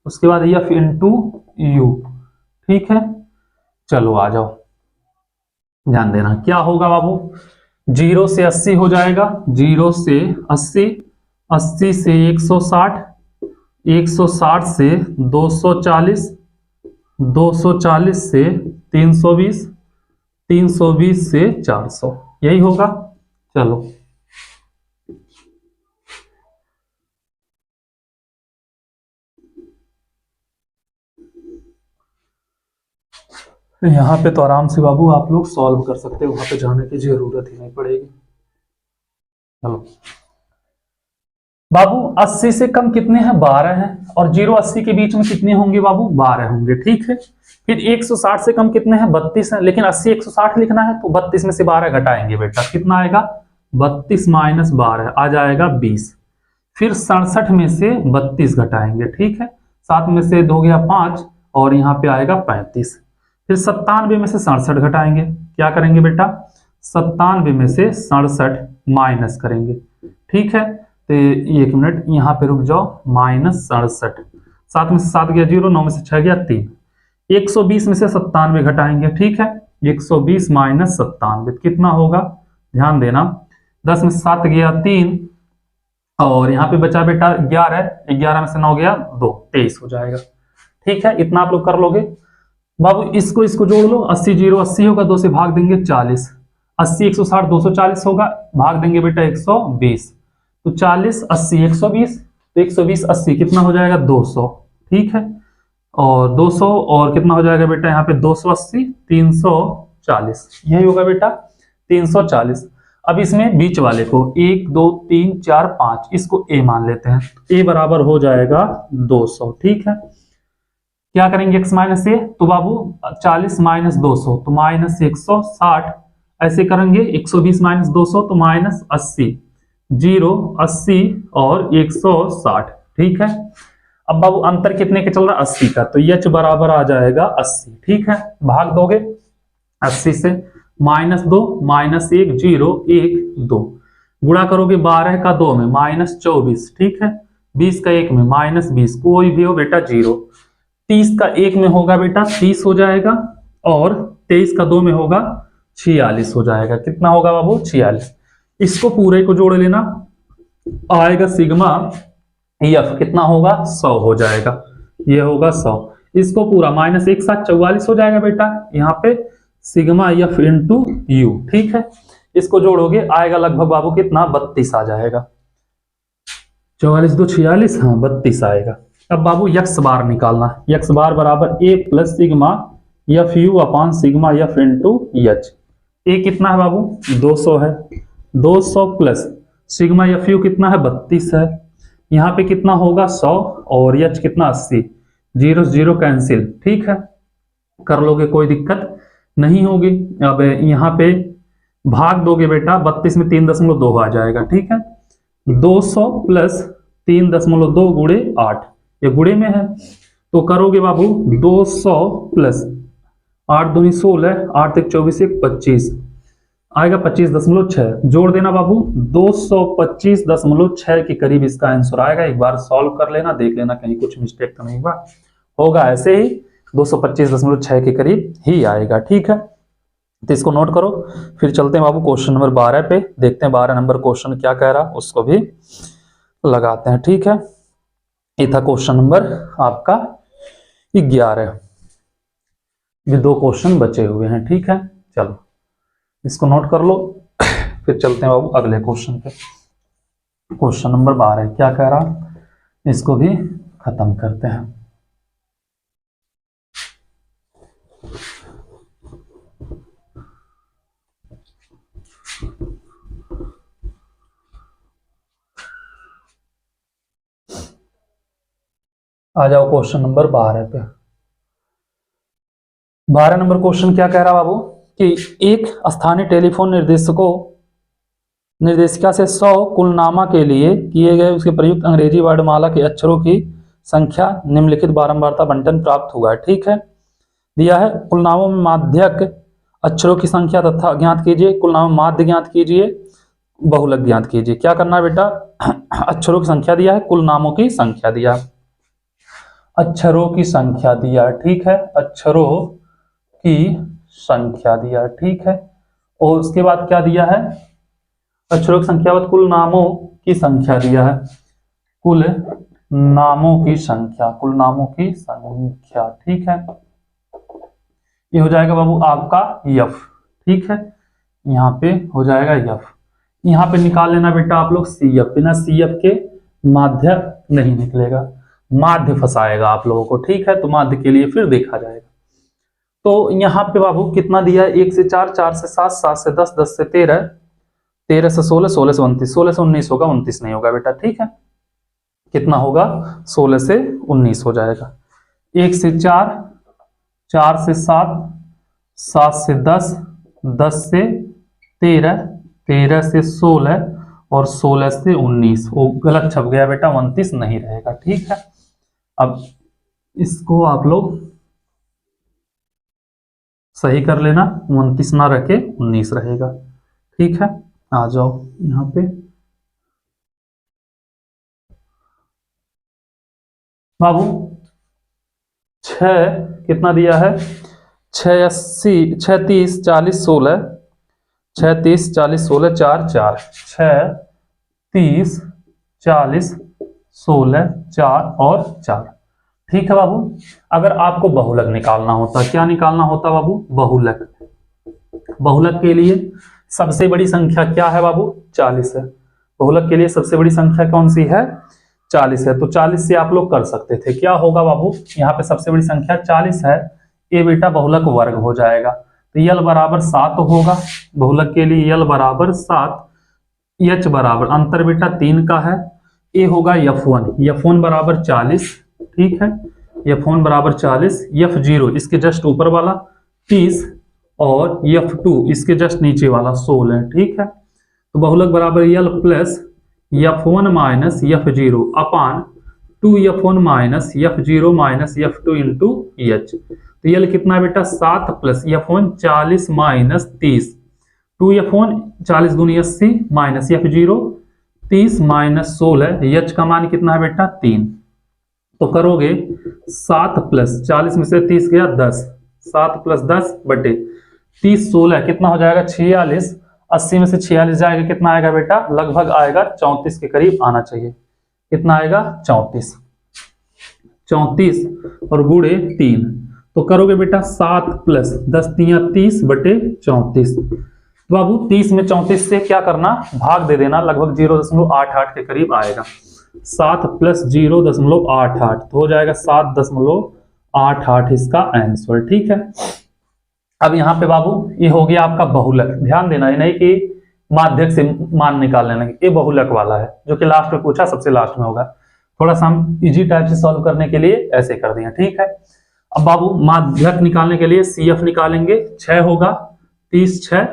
उसके बाद एफ इंटू यू। ठीक है, चलो आ जाओ, ध्यान देना क्या होगा बाबू, 0 से 80 हो जाएगा, 0 से 80, 80 से 160, 160 से 240, 240 से 320, 320 से 400, यही होगा। चलो यहाँ पे तो आराम से बाबू आप लोग सॉल्व कर सकते हो, वहां पे जाने की जरूरत ही नहीं पड़ेगी। चलो बाबू 80 से कम कितने हैं, 12 हैं, और 0 80 के बीच में कितने होंगे बाबू, 12 होंगे। ठीक है, फिर 160 से कम कितने हैं, 32 हैं, लेकिन 80 160 लिखना है तो 32 में से 12 घटाएंगे बेटा, कितना आएगा 32 माइनस 12 आ जाएगा 20। फिर 67 में से 32 घटाएंगे। ठीक है, 7 में से 2 गया 5 और यहाँ पे आएगा 35। फिर 97 में से 67 घटाएंगे, क्या करेंगे बेटा 97 में से 67 माइनस करेंगे। ठीक है, तो 1 मिनट यहाँ पे रुक जाओ, माइनस 67, 7 में से 7 गया 0, 9 में से 6 गया 3, 120 में से 97 घटाएंगे। ठीक है, 120 माइनस 97 कितना होगा, ध्यान देना, 10 में से 7 गया 3 और यहाँ पे बचा बेटा 11, 11 में से 9 गया 2, 23 हो जाएगा। ठीक है, इतना आप लोग कर लोगे बाबू। इसको जोड़ लो, 80 0 80 होगा, 2 से भाग देंगे 40, 80 160 240 होगा, भाग देंगे बेटा 120, तो 40 80 120, तो 120 80 कितना हो जाएगा 200। ठीक है, और 200 और कितना हो जाएगा बेटा यहाँ पे 280 340, यही होगा बेटा 340। अब इसमें बीच वाले को 1 2 3 4 5 इसको ए मान लेते हैं, ए बराबर हो जाएगा 200। ठीक है, क्या करेंगे x माइनस ए, तो बाबू 40 माइनस 200 तो माइनस 160, ऐसे करेंगे 120 माइनस 200 तो माइनस 80, 0 80 और 160। ठीक है, अब बाबू अंतर कितने के चल रहा है 80 का, तो h बराबर आ जाएगा 80। ठीक है, भाग दोगे 80 से, माइनस 2 माइनस 1 0 1 2, गुणा करोगे 12 का 2 में माइनस 24। ठीक है, 20 का 1 में माइनस 20, कोई भी हो बेटा 0, 30 का 1 में होगा बेटा 30 हो जाएगा, और 23 का 2 में होगा 46 हो जाएगा। कितना होगा बाबू 46। इसको पूरे को जोड़ लेना, आएगा सिग्मा एफ कितना होगा 100 हो जाएगा, ये होगा 100। इसको पूरा माइनस 1 7 44 हो जाएगा बेटा, यहाँ पे सिग्मा एफ इंटू यू। ठीक है, इसको जोड़ोगे आएगा लगभग बाबू कितना 32 आ जाएगा, 44 2 46, हाँ 32 आएगा। अब बाबू यक्स बार निकालना, यक्स बार बराबर A plus sigma F U upon sigma F into H. A कितना है बाबू 200 है, 200 प्लस सिग्मा एफ यू कितना है 32 है, यहाँ पे कितना होगा 100 और एच कितना 80, 0 0 कैंसिल। ठीक है, कर लोगे कोई दिक्कत नहीं होगी। अब यहाँ पे भाग दोगे बेटा, 32 में 3.2 आ जाएगा। ठीक है, 200 प्लस 3.2 गुणे 8, ये गुणे में है, तो करोगे बाबू 200 प्लस 8 दूनी 16, 8 तक 24 1 25 आएगा 25.6, जोड़ देना बाबू 225.6 के करीब इसका आंसर आएगा। एक बार सॉल्व कर लेना, देख लेना कहीं कुछ मिस्टेक तो नहीं हुआ होगा, ऐसे ही 225.6 के करीब ही आएगा। ठीक है, तो इसको नोट करो। फिर चलते हैं बाबू क्वेश्चन नंबर 12 पे, देखते हैं 12 नंबर क्वेश्चन क्या कह रहा उसको भी लगाते हैं। ठीक है, ये था क्वेश्चन नंबर आपका 11, ये 2 क्वेश्चन बचे हुए हैं। ठीक है, चलो इसको नोट कर लो, फिर चलते हैं बाबू अगले क्वेश्चन पे। क्वेश्चन नंबर 12 क्या कह रहा, इसको भी खत्म करते हैं। आ जाओ क्वेश्चन नंबर 12 पे। 12 नंबर क्वेश्चन क्या कह रहा बाबू कि एक स्थानीय टेलीफोन निर्देशकों निर्देशिका से 100 कुलनामा के लिए किए गए उसके प्रयुक्त अंग्रेजी वर्णमाला के अक्षरों की संख्या निम्नलिखित बारंबारता बंटन प्राप्त हुआ है। ठीक है, दिया है कुलनामों में माध्यक अक्षरों की संख्या तथा ज्ञात कीजिए, कुलनाम माध्य ज्ञात कीजिए, बहुलक ज्ञात कीजिए। क्या करना है बेटा, अक्षरों की संख्या दिया है, कुलनामों की संख्या दिया, अक्षरों की संख्या दिया। ठीक है, अक्षरों की संख्या दिया। ठीक है, और उसके बाद क्या दिया है, अक्षरों की संख्या बाद कुल नामों की संख्या दिया है, कुल नामों की संख्या, कुल नामों की संख्या। ठीक है, ये हो जाएगा बाबू आपका यफ। ठीक है, यहाँ पे हो जाएगा यफ। यहाँ पे निकाल लेना बेटा आप लोग सी एफ, बिना सी एफ के माध्य नहीं निकलेगा, माध्य फंसाएगा आप लोगों को। ठीक है, तो माध्य के लिए फिर देखा जाएगा। तो यहाँ पे बाबू कितना दिया है, 1 से 4, 4 से 7, 7 से 10, 10 से 13, 13 से 16, 16 से 29, 16 से 19 होगा, 29 नहीं होगा बेटा। ठीक है, कितना होगा, 16 से 19 हो जाएगा। 1 से 4, 4 से 7, 7 से 10, 10 से 13, 13 से 16 और 16 से 19, वो गलत छप गया बेटा, 29 नहीं रहेगा। ठीक है, अब इसको आप लोग सही कर लेना, 29 ना रखे 19 रहेगा। ठीक है, आ जाओ यहाँ पे बाबू 6 कितना दिया है, 86, 36, 40, 16, 36, 40, 16, 4, 4, 6, 30, 40, 16, 4 और 4। ठीक है बाबू, अगर आपको बहुलक निकालना होता, क्या निकालना होता बाबू, बहुलक। बहुलक के लिए सबसे बड़ी संख्या क्या है बाबू, 40 है। बहुलक के लिए सबसे बड़ी संख्या कौन सी है, 40 है। तो 40 से आप लोग कर सकते थे, क्या होगा बाबू, यहाँ पे सबसे बड़ी संख्या 40 है, ये बेटा बहुलक वर्ग हो जाएगा। तो यल बराबर 7 होगा, बहुलक के लिए यल बराबर 7, एच बराबर अंतर बेटा 3 का है, ए होगा F1, F1 बराबर 40। ठीक है, F1 बराबर 40, F0 इसके जस्ट ऊपर वाला 30 और F2 इसके जस्ट नीचे वाला 16। ठीक है, तो बहुलक बराबर यल प्लस F1 माइनस F0 अपान 2F1 minus F0 minus F2 into H. तो यल कितना है बेटा, 7 प्लस F1 40 माइनस 30, 2F1 40 दूनी 80 माइनस F0 30 माइनस 16, एच का मान कितना है बेटा 3। तो करोगे 7 प्लस 40 में से 30 गया 10, 7 प्लस 10 बटे 30, 16 कितना हो जाएगा 46, 80 में से 46 जाएगा कितना आएगा बेटा, लगभग आएगा 34 के करीब आना चाहिए। कितना आएगा 34, 34 और गुणे 3, तो करोगे बेटा 7 प्लस 10 3 30 बटे 34। तो बाबू 30 में 34 से क्या करना, भाग दे देना, लगभग 0.88 के करीब आएगा। 7 प्लस 0.88 तो हो जाएगा 7.88 इसका आंसर। ठीक है, अब यहाँ पे बाबू ये हो गया आपका बहुलक। ध्यान देना, ये नहीं कि माध्यक से मान निकाल लेना, ये बहुलक वाला है जो कि लास्ट में पूछा, सबसे लास्ट में होगा। थोड़ा सा हम इजी टाइप से सॉल्व करने के लिए ऐसे कर दिए। ठीक है, अब बाबू माध्यक निकालने के लिए CF निकालेंगे, 6 होगा, 30 6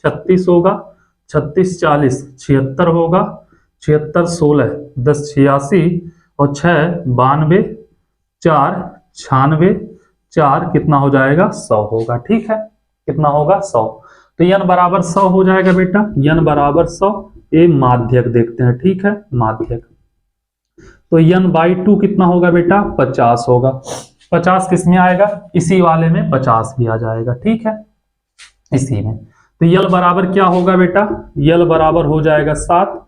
36 होगा, 36 40 76 होगा, 76 16 10 86 और 6 92 4 96 4 कितना हो जाएगा 100 होगा। ठीक है, कितना होगा 100। तो n बराबर 100 हो जाएगा बेटा, n बराबर 100, ये माध्यक देखते हैं। ठीक है, माध्यक तो n/2 कितना होगा बेटा 50 होगा। 50 किस में आएगा, इसी वाले में 50 भी आ जाएगा। ठीक है, इसी में। तो यल बराबर क्या होगा बेटा, यल बराबर हो जाएगा 7,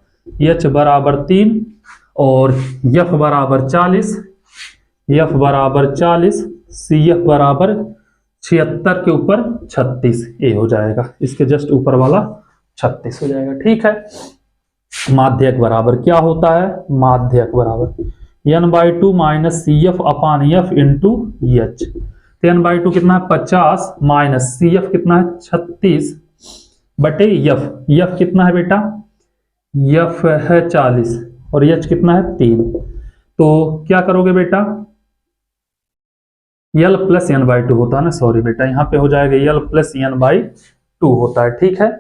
एच बराबर 3 और एफ बराबर 40, एफ बराबर 40, सी एफ बराबर 76 के ऊपर 36, ए हो जाएगा, इसके जस्ट ऊपर वाला 36 हो जाएगा। ठीक है, माध्यक बराबर क्या होता है, माध्यक बराबर n/2 minus C F upon F into H. तो n/2 कितना है 50 माइनस सी एफ कितना है 36 बटे एफ, एफ कितना है बेटा, एफ है 40 और एच कितना है 3। तो क्या करोगे बेटा, यल प्लस n/2 होता है ना, सॉरी बेटा यहाँ पे हो जाएगा यल प्लस n/2 होता है। ठीक है,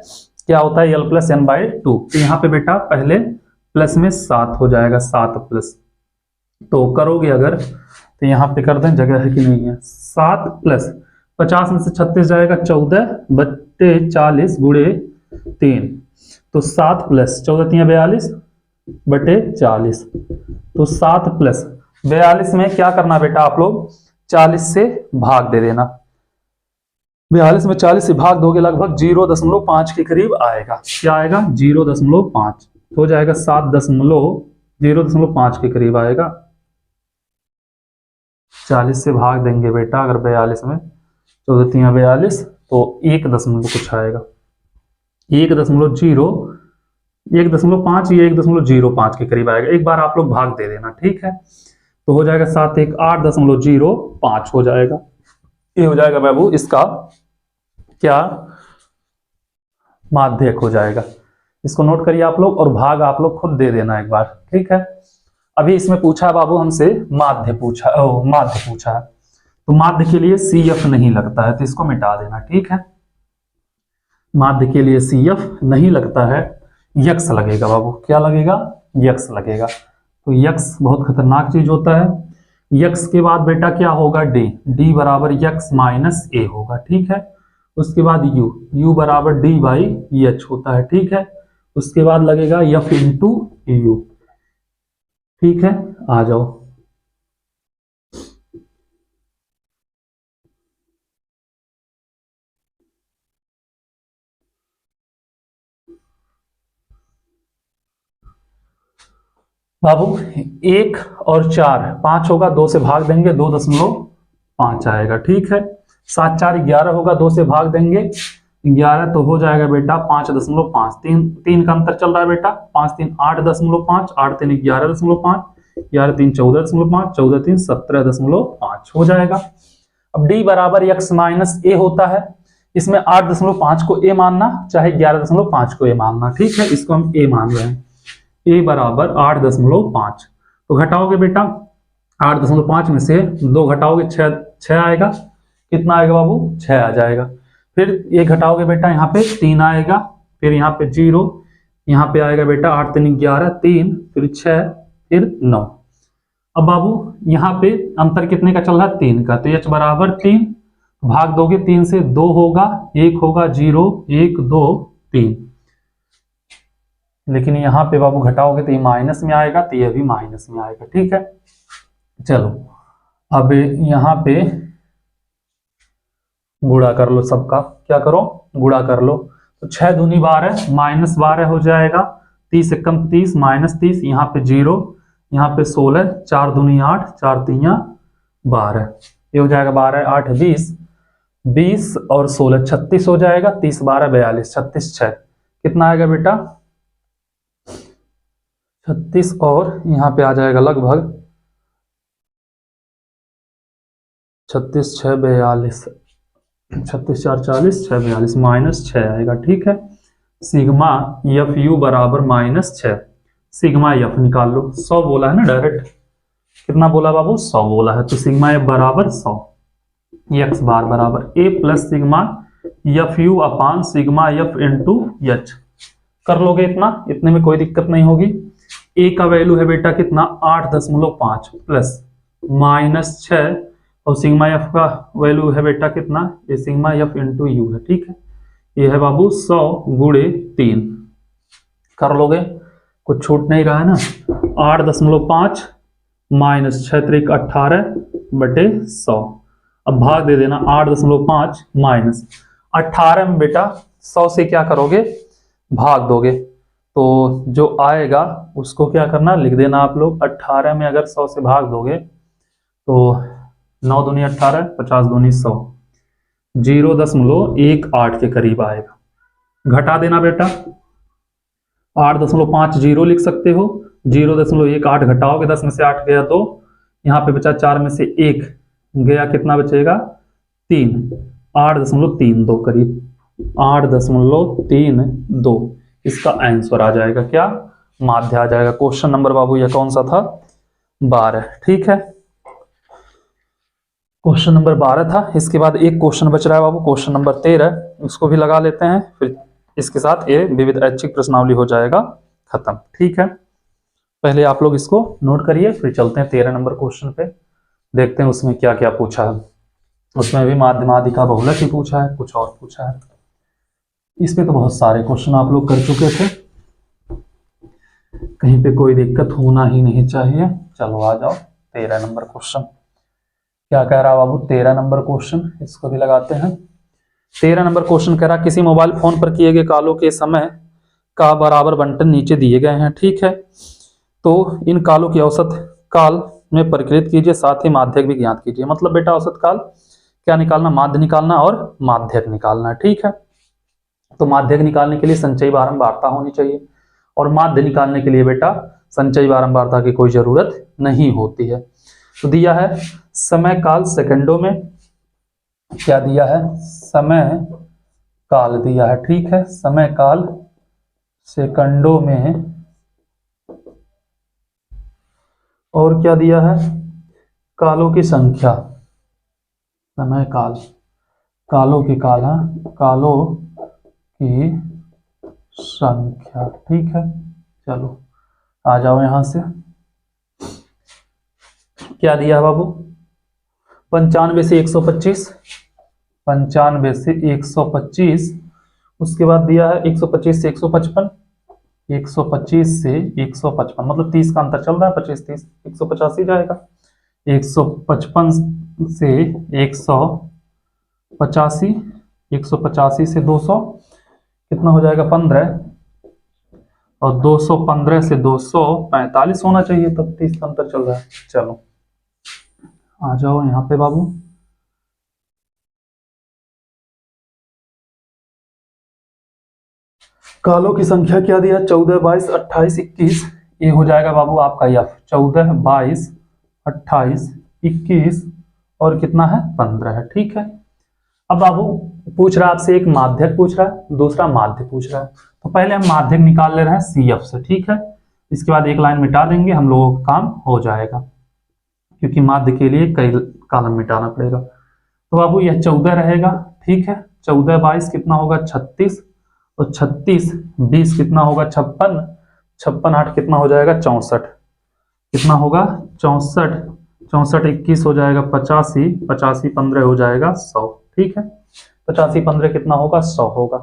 क्या होता है l प्लस एन बाई 2। तो यहाँ पे बेटा पहले प्लस में 7 हो जाएगा, 7 प्लस, तो करोगे अगर तो यहाँ पे कर दें, जगह है कि नहीं है, 7 प्लस 50 में से 36 जाएगा, 14 बट्टे 40 गुणे 3, तो 7 प्लस 14 3 42 बटे 40, तो 7 प्लस 42 में क्या करना बेटा आप लोग 40 से भाग दे देना, 42 में 40 से भाग दोगे लगभग 0.5 के करीब आएगा। क्या आएगा 0.5, हो जाएगा 7.0.5 के करीब आएगा। 40 से भाग देंगे बेटा अगर 42 में, 14 3 42, तो 1 दशमलव कुछ आएगा, 1.5 या 1.05 के करीब आएगा। एक बार आप लोग भाग दे देना, ठीक है, तो हो जाएगा 7 1 8.05 हो जाएगा। ये हो जाएगा बाबू इसका क्या माध्यक हो जाएगा। इसको नोट करिए आप लोग और भाग आप लोग खुद दे देना एक बार, ठीक है। अभी इसमें पूछा बाबू हमसे माध्य पूछा है, तो माध्य के लिए CF नहीं लगता है, तो इसको मिटा देना, ठीक है। माध्य के लिए CF नहीं लगता है, यक्स लगेगा बाबू। क्या लगेगा यक्स लगेगा। तो यक्स बहुत खतरनाक चीज होता है। यक्स के बाद बेटा क्या होगा डी बराबर यक्स माइनस ए होगा, ठीक है। उसके बाद यू बराबर डी बाई एच होता है, ठीक है। उसके बाद लगेगा एफ इंटू यू, ठीक है। आ जाओ बाबू 1 और 4 5 होगा, 2 से भाग देंगे 2.5 आएगा, ठीक है। 7 4 11 होगा, 2 से भाग देंगे 11, तो हो जाएगा बेटा 5.5। 3 का अंतर चल रहा है बेटा, 5 3 8.5, 8 3 11.5, 11 3 14.5, 14 3 17.5 हो जाएगा। अब डी बराबर एक्स माइनस ए होता है, इसमें 8.5 को ए मानना चाहे 11.5 को ए मानना, ठीक है। इसको हम ए मान रहे हैं, ए बराबर 8.5। तो घटाओगे बेटा 8.5 में से 2 घटाओगे 6 आएगा। कितना आएगा बाबू 6 आ जाएगा। फिर ये घटाओगे बेटा यहाँ पे 3 आएगा, फिर यहाँ पे 0, यहाँ पे आएगा बेटा 8 3 11, 3 फिर 6 फिर 9। अब बाबू यहाँ पे अंतर कितने का चल रहा है 3 का, तो h बराबर 3, भाग दोगे 3 से 2 होगा, 1 होगा 0 1 2 3, लेकिन यहाँ पे बाबू घटाओगे तो ये माइनस में आएगा, तो ये भी माइनस में आएगा, ठीक है। चलो अब यहाँ पे गुणा कर लो सबका, क्या करो गुणा कर लो। तो 6 दूनी 12 माइनस 12 हो जाएगा, 30 से कम 30 माइनस 30, यहाँ पे 0, यहाँ पे 16, 4 दूनी 8 4 3 12, ये हो जाएगा 12 8 20, 20 और 16 36 हो जाएगा, 30 12 42, 36 6 कितना आएगा बेटा 36, और यहाँ पे आ जाएगा लगभग 36 6 42, 36 4 40 6 42 माइनस 6 आएगा, ठीक है। सिग्मा एफ यू बराबर -6, सिग्मा एफ निकाल लो। 100 बोला है ना डायरेक्ट, कितना बोला बाबू 100 बोला है, तो सिग्मा एफ बराबर 100, एक्स बार बराबर A plus sigma F U upon sigma F into H. कर लोगे इतने में कोई दिक्कत नहीं होगी। ए का वैल्यू है बेटा कितना 8.5 प्लस -6, और सिग्मा एफ का वैल्यू है बेटा कितना, ये सिग्मा एफ इंटू यू है, ठीक है। ये है बाबू 100 गुणे 3, कर लोगे कुछ छूट नहीं रहा है ना। 8.5 माइनस 6 3 18 बटे 100, अब भाग दे देना 8.5 माइनस 18 में बेटा 100 से क्या करोगे भाग दोगे, तो जो आएगा उसको क्या करना लिख देना आप लोग। 18 में अगर 100 से भाग दोगे तो 9 दूनी 18 50 दूनी 100, 0.18 के करीब आएगा। घटा देना बेटा 8.5 0 लिख सकते हो, 0.18 घटाओगे 10 में से 8 गया 2, यहाँ पे बचा 4 में से 1 गया, कितना बचेगा 3, 8.32 करीब 8.32 इसका आंसर आ जाएगा, क्या माध्य आ जाएगा। क्वेश्चन नंबर बाबू ये कौन सा था 12, ठीक है। क्वेश्चन नंबर 12 था। इसके बाद एक क्वेश्चन बच रहा है बाबू क्वेश्चन नंबर 13, उसको भी लगा लेते हैं, फिर इसके साथ ये विविध ऐच्छिक प्रश्नावली हो जाएगा खत्म। ठीक है, पहले आप लोग इसको नोट करिए, फिर चलते हैं 13 नंबर क्वेश्चन पे, देखते हैं उसमें क्या क्या पूछा है। उसमें भी माध्यमादिका बहुलक ही पूछा है, कुछ और पूछा है। इसमें तो बहुत सारे क्वेश्चन आप लोग कर चुके थे, कहीं पे कोई दिक्कत होना ही नहीं चाहिए। चलो आ जाओ 13 नंबर क्वेश्चन। क्या कह रहा बाबू 13 नंबर क्वेश्चन, इसको भी लगाते हैं। 13 नंबर क्वेश्चन कह रहा किसी मोबाइल फोन पर किए गए कालों के समय का बराबर बंटन नीचे दिए गए हैं। ठीक है, तो इन कालों की औसत काल में परिकलित कीजिए, साथ ही माध्यक भी ज्ञात कीजिए। मतलब बेटा औसत काल क्या निकालना, माध्य निकालना और माध्यक निकालना। ठीक है, तो माध्यक निकालने के लिए संचयी बारंबारता होनी चाहिए, और माध्य निकालने के लिए बेटा संचयी बारंबारता की कोई जरूरत नहीं होती है। तो दिया है समय काल सेकंडों में, क्या दिया है, समय काल दिया है। ठीक है, समय काल सेकंडों में, और क्या दिया है, कालों की संख्या, समय काल, कालों की काल, कालों की संख्या। ठीक है, चलो आ जाओ यहां से। क्या दिया है बाबू, 95 से 125, 95 से 125, उसके बाद दिया है 125 से 155, 125 से 155, मतलब 30 का अंतर चल रहा है, 25 30 185 जाएगा। 155 से 185, 185 से 200 कितना हो जाएगा 15, और 215 से 245 होना चाहिए, तब 30 का अंतर चल रहा है। चलो आ जाओ यहाँ पे बाबू। कालों की संख्या क्या दिया, 14 22 28 21, ये हो जाएगा बाबू आपका एफ। 14 22 28 21 और कितना है 15 है। ठीक है, अब बाबू पूछ रहा है आपसे, एक माध्यक पूछ रहा है, दूसरा माध्य पूछ रहा है। तो पहले हम माध्यक निकाल ले रहे हैं CF से। ठीक है, इसके बाद एक लाइन मिटा देंगे, हम लोगों का काम हो जाएगा, क्योंकि माध्य के लिए कई कॉलम मिटाना पड़ेगा। तो बाबू यह 14 रहेगा। ठीक है, 14 22 कितना होगा 36, और 36 20 कितना होगा 56, 56 8 कितना हो जाएगा 64, कितना होगा 64, 64 21 हो जाएगा 85, 85 15 हो जाएगा 100। ठीक है, 85 15 कितना होगा 100 होगा।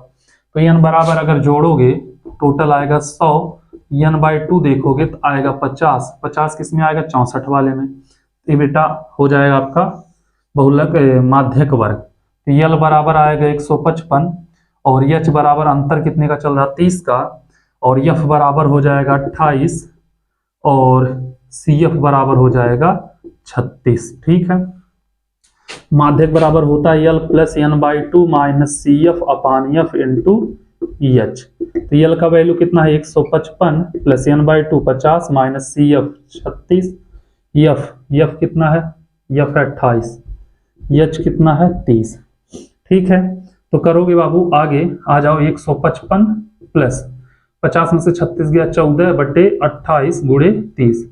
तो n बराबर अगर जोड़ोगे टोटल आएगा 100, n/2 देखोगे तो आएगा 50, 50 किस में आएगा 64 वाले में। ये बेटा हो जाएगा आपका बहुलक माध्यक वर्ग। तो यल बराबर आएगा 155, और यच बराबर अंतर कितने का चल रहा 30 का, और यफ बराबर हो जाएगा 28, और CF बराबर हो जाएगा 36। ठीक है, माध्यक बराबर होता है यल प्लस n/2 माइनस CF अपान F इंटू एच। तो यल का वैल्यू कितना है 155 plus n/2 50 minus CF 36, F कितना है, F 28, H कितना है 30। ठीक है, तो करोगे बाबू आगे आ जाओ, 155 प्लस 50 में से 36 गया 14 बटे 28 गुणे 30,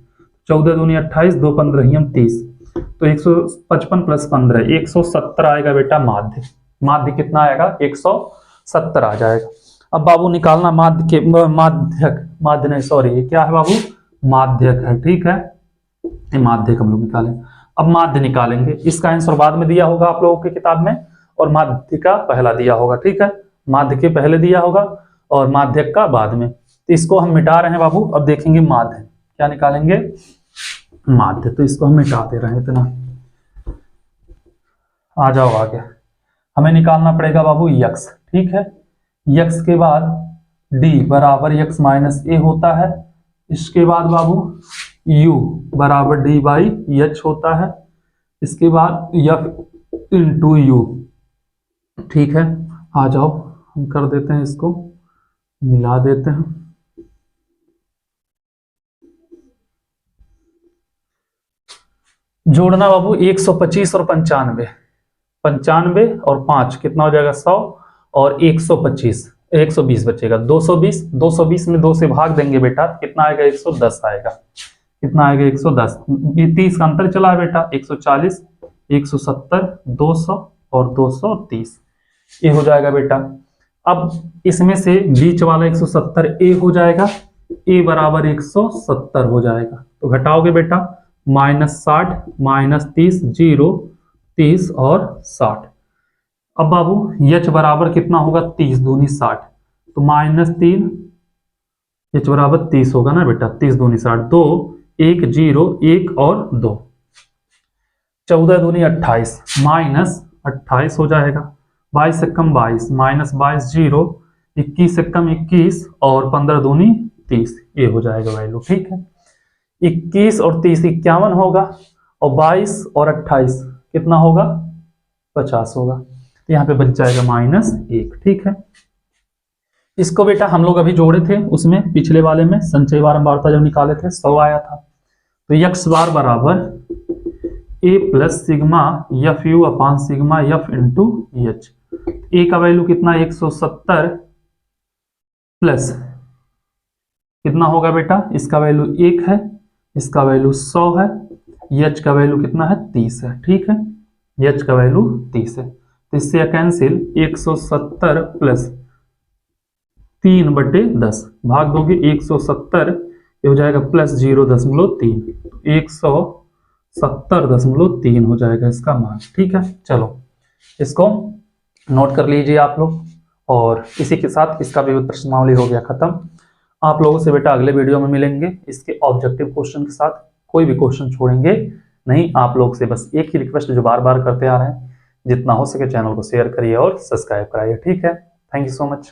14 दूनी 28 2 15 हम 30, तो 155 प्लस 15 170 आएगा बेटा माध्य। माध्य कितना आएगा 170 आ जाएगा। अब बाबू निकालना माध्य के माध्यक, माध्य नहीं सॉरी, ये क्या है बाबू माध्यक है। ठीक है, ये माध्यक हम लोग निकालें। अब माध्य निकालेंगे, इसका आंसर बाद में दिया होगा आप लोगों की किताब में, और माध्य का पहला दिया होगा। ठीक है, माध्य के पहले दिया होगा और माध्यक का बाद में। तो इसको हम मिटा रहे हैं बाबू। अब देखेंगे माध्य, क्या निकालेंगे माध्य, तो इसको हम मिटाते रहे इतना। आ जाओ आगे, हमें निकालना पड़ेगा बाबू यक्स। ठीक है, यक्स के बाद d बराबर x माइनस ए होता है, इसके बाद बाबू u बराबर d/h होता है, इसके बाद f इंटू यू। ठीक है, आ जाओ हम कर देते हैं, इसको मिला देते हैं। जोड़ना बाबू 125 और 95, 95 और 5 कितना हो जाएगा 100, और 125 120 बचेगा 220, 220 में 2 से भाग देंगे बेटा कितना आएगा 110 आएगा, कितना आएगा 110, 30 का अंतर चला है बेटा 140, 170, 200 और 230, ये हो जाएगा बेटा अब इसमें से बीच वाला 170 ए हो जाएगा, ए बराबर 170 हो जाएगा। तो घटाओगे बेटा, -60 -30 0 30 और 60। अब बाबू h बराबर कितना होगा, 30 दूनी 60, तो -3 h बराबर 30 होगा ना बेटा, 30 दूनी 60, 2 1 0 1 और 2, 14 दूनी 28 -28 हो जाएगा, 22 से कम 22 -22 0, 21 से कम 21 और 15 दूनी 30, ये हो जाएगा वैल्यू। ठीक है, 21 और 30 51 होगा, और 22 और 28 कितना होगा, 50 होगा। तो यहाँ पे बच जाएगा -1। ठीक है, इसको बेटा हम लोग अभी जोड़े थे, उसमें पिछले वाले में संचय बारंबारता जब निकाले थे 100 आया था। तो x बार बराबर a plus sigma F U upon sigma F into H. A का वैल्यू कितना, 170 प्लस कितना होगा बेटा, इसका वैल्यू 1 है, इसका वैल्यू 100 है, एच का वैल्यू कितना है, 30 है। ठीक है, एच का वैल्यू 30 है, तो इससे कैंसिल, 170 प्लस 3/10 भाग दोगे 170, ये हो जाएगा प्लस 0.3, 170.3 हो जाएगा इसका मान। ठीक है, चलो इसको नोट कर लीजिए आप लोग, और इसी के साथ इसका भी प्रश्नावली हो गया खत्म। आप लोगों से बेटा अगले वीडियो में मिलेंगे इसके ऑब्जेक्टिव क्वेश्चन के साथ, कोई भी क्वेश्चन छोड़ेंगे नहीं। आप लोग से बस एक ही रिक्वेस्ट जो बार बार करते आ रहे हैं, जितना हो सके चैनल को शेयर करिए और सब्सक्राइब कराइए। ठीक है, थैंक यू सो मच।